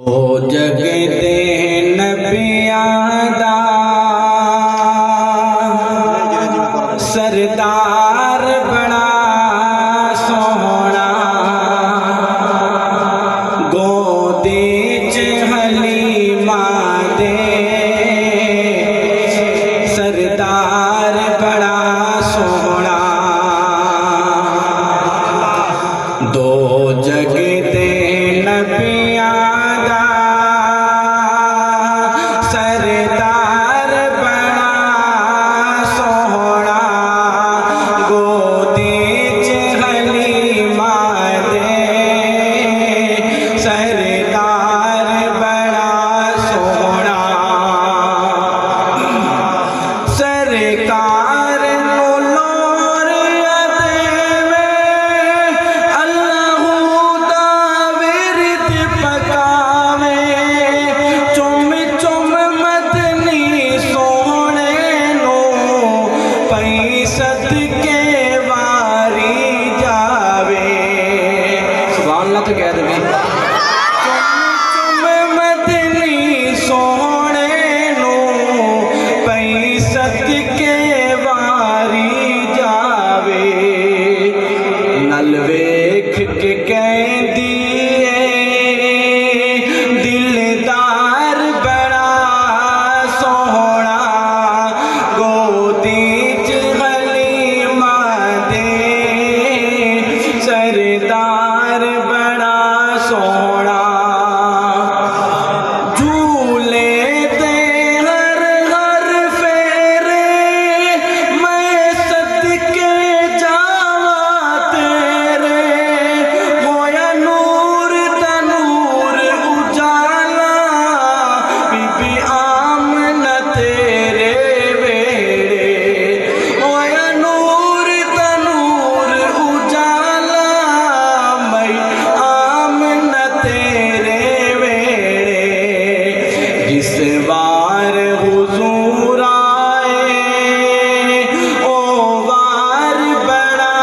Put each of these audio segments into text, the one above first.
ओ जगदे नबियां दा सरदार बड़ा सोहना, गोदी च हलीमा दे सरदार बड़ा सोहना। दो जगदे नबियां सरदार बड़ा सोहना, गोदी च हलीमा दे सरदार बड़ा सोहना। सरकार लोर देवे अल्लाहू दा विरद पकावे, चुम चुम मदनी सोहने नो पई सदके वारी जावे। सुभान अल्लाह तो कह दे। चुम चुम मदनी सोहने नो पई सदके वारी जावे। नल वेख के कहदी दिलदार बड़ा सोहना, गोदी च हलीमा दे सरदार बड़ा सोहना। झूले दे हर हर फेरे मैं सदके जावा तेरे, होया नूर तनूर उजाला बीबी आमना तेरे वेड़े। होया नूर तनूर उजाला मैं आमना तेरे वेड़े। जिस बार हुजूर आए ओ वार बड़ा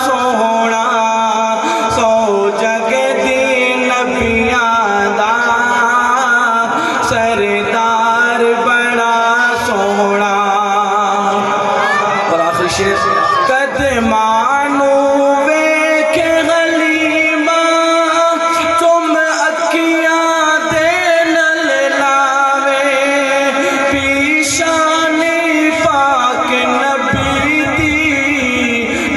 सोहना, सौ जगदी नबियां दा सरदार बड़ा सोहना। और आखिरी शेर, कदमानू वेख हलीमा चुम अखियां दे नल लावे, पीशानी पाक नबी दी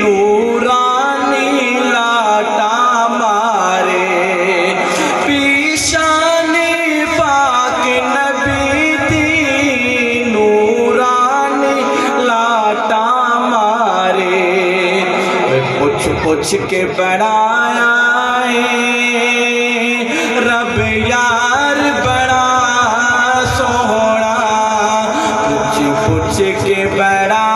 नूरानी लाटा मारे। पीशानी पाक नबी दी नूरानी लाटा मारे। पुछ पुछ के बनाया रब यार बड़ा सोहना, पुछ पुछ के बड़ा